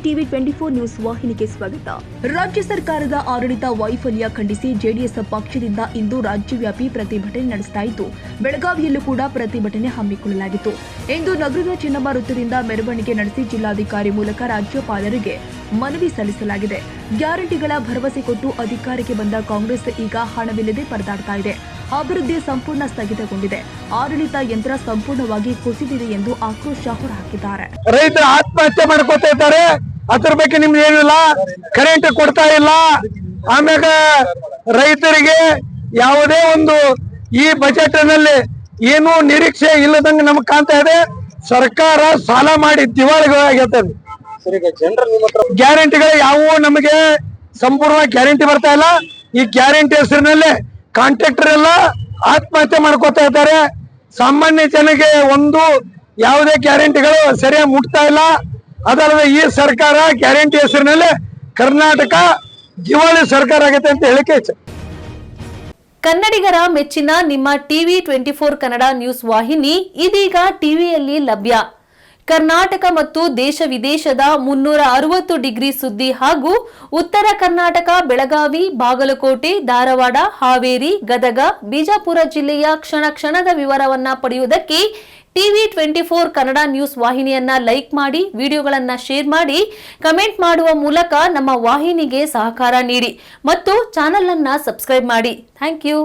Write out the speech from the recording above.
TV 24 news ವಾಹಿನಿಗೆ ಸ್ವಾಗತ. ರಾಜ್ಯ ಸರ್ಕಾರದ ಆಡಳಿತ ವೈಫಲ್ಯ ಖಂಡಿಸಿ ಜೆಡಿಎಸ್ ಪಕ್ಷದಿಂದ ಇಂದು ರಾಜ್ಯವ್ಯಾಪಿ ಪ್ರತಿಭಟನೆ ನಡೆಸಲಾಯಿತು. ಬೆಳಗಾವಿಯಲ್ಲೂ ಕೂಡ ಪ್ರತಿಭಟನೆ ಹಮ್ಮಿಕೊಳ್ಳಲಾಗಿತ್ತು. ಇಂದು ನಗರದ ಚಿನ್ನಮ್ಮ ವೃತ್ತದಿಂದ ಮೆರವಣಿಗೆ ನಡೆಸಿ ಜಿಲ್ಲಾಧಿಕಾರಿ ಮೂಲಕ ರಾಜ್ಯಪಾಲರಿಗೆ ಮನವಿ ಸಲ್ಲಿಸಲಾಗಿದೆ. ಗ್ಯಾರಂಟಿಗಳ ಭರವಸೆ ಕೊಟ್ಟು ಅಧಿಕಾರಕ್ಕೆ ಬಂದ ಕಾಂಗ್ರೆಸ್ ಈಗ ಹಣವಿಲ್ಲದೆ ಪರದಾಡ್ತಾ ಇದೆ. ಅಭಿವೃದ್ಧಿ ಸಂಪೂರ್ಣ ಸ್ಥಗಿತಗೊಂಡಿದೆ. ಆಡಳಿತ ಯಂತ್ರ ಸಂಪೂರ್ಣವಾಗಿ ಕುಸಿದಿದೆ ಎಂದು ಆಕ್ರೋಶ ಹೊರಹಾಕಿದ್ದಾರೆ. ರೈತರು ಆತ್ಮಹತ್ಯೆ ಮಾಡ್ಕೋತಾ ಇದ್ದಾರೆ. ಅದ್ರ ಬಗ್ಗೆ ನಿಮ್ಗೆ ಏನಿಲ್ಲ, ಕರೆಂಟ್ ಕೊಡ್ತಾ ಇಲ್ಲ. ಆಮ್ಯಾಗ ರೈತರಿಗೆ ಯಾವುದೇ ಒಂದು ಈ ಬಜೆಟ್ ನಲ್ಲಿ ಏನು ನಿರೀಕ್ಷೆ ಇಲ್ಲದಂಗೆ ನಮಗ್ ಕಾಣ್ತಾ ಇದೆ. ಸರ್ಕಾರ ಸಾಲ ಮಾಡಿ ದಿವಾಳಿಗಳಾಗಿರ್ತದೆ. ಗ್ಯಾರಂಟಿಗಳು ಯಾವುವು ನಮಗೆ ಸಂಪೂರ್ಣವಾಗಿ ಗ್ಯಾರಂಟಿ ಬರ್ತಾ ಇಲ್ಲ. ಈ ಗ್ಯಾರಂಟಿ ಹೆಸರಿನಲ್ಲೇ ಕಾಂಟ್ರಾಕ್ಟರ್ ಎಲ್ಲ ಆತ್ಮಹತ್ಯೆ ಮಾಡ್ಕೋತಾ ಇದ್ದಾರೆ. ಸಾಮಾನ್ಯ ಜನಕ್ಕೆ ಒಂದು ಯಾವುದೇ ಗ್ಯಾರಂಟಿಗಳು ಸರಿಯಾಗಿ ಮುಟ್ತಾ ಇಲ್ಲ. ಅದಲ್ಲದೆ ಈ ಸರ್ಕಾರ ಗ್ಯಾರಂಟಿ ಹೆಸರಿನಲ್ಲಿ ಕರ್ನಾಟಕ ದಿವಾಳಿ ಸರ್ಕಾರ ಆಗುತ್ತೆ ಅಂತ ಹೇಳಿಕೆ ಇಚ್ಛೆ. ಕನ್ನಡಿಗರ ಮೆಚ್ಚಿನ ನಿಮ್ಮ ಟಿವಿ 24 ಕನ್ನಡ ನ್ಯೂಸ್ ವಾಹಿನಿ ಇದೀಗ ಟಿವಿಯಲ್ಲಿ ಲಭ್ಯ. ಕರ್ನಾಟಕ ಮತ್ತು ದೇಶ ವಿದೇಶದ 360 ಡಿಗ್ರಿ ಸುದ್ದಿ ಹಾಗೂ ಉತ್ತರ ಕರ್ನಾಟಕ, ಬೆಳಗಾವಿ, ಬಾಗಲಕೋಟೆ, ಧಾರವಾಡ, ಹಾವೇರಿ, ಗದಗ, ಬಿಜಾಪುರ ಜಿಲ್ಲೆಯ ಕ್ಷಣ ಕ್ಷಣದ ವಿವರವನ್ನ ಪಡೆಯುವುದಕ್ಕೆ ಟಿವಿ 24 ಕನ್ನಡ ನ್ಯೂಸ್ ವಾಹಿನಿಯನ್ನ ಲೈಕ್ ಮಾಡಿ, ವಿಡಿಯೋಗಳನ್ನ ಶೇರ್ ಮಾಡಿ, ಕಮೆಂಟ್ ಮಾಡುವ ಮೂಲಕ ನಮ್ಮ ವಾಹಿನಿಗೆ ಸಹಕಾರ ನೀಡಿ ಮತ್ತು ಚಾನೆಲ್ ಅನ್ನ ಸಬ್ಸ್ಕ್ರೈಬ್ ಮಾಡಿ. Thank you.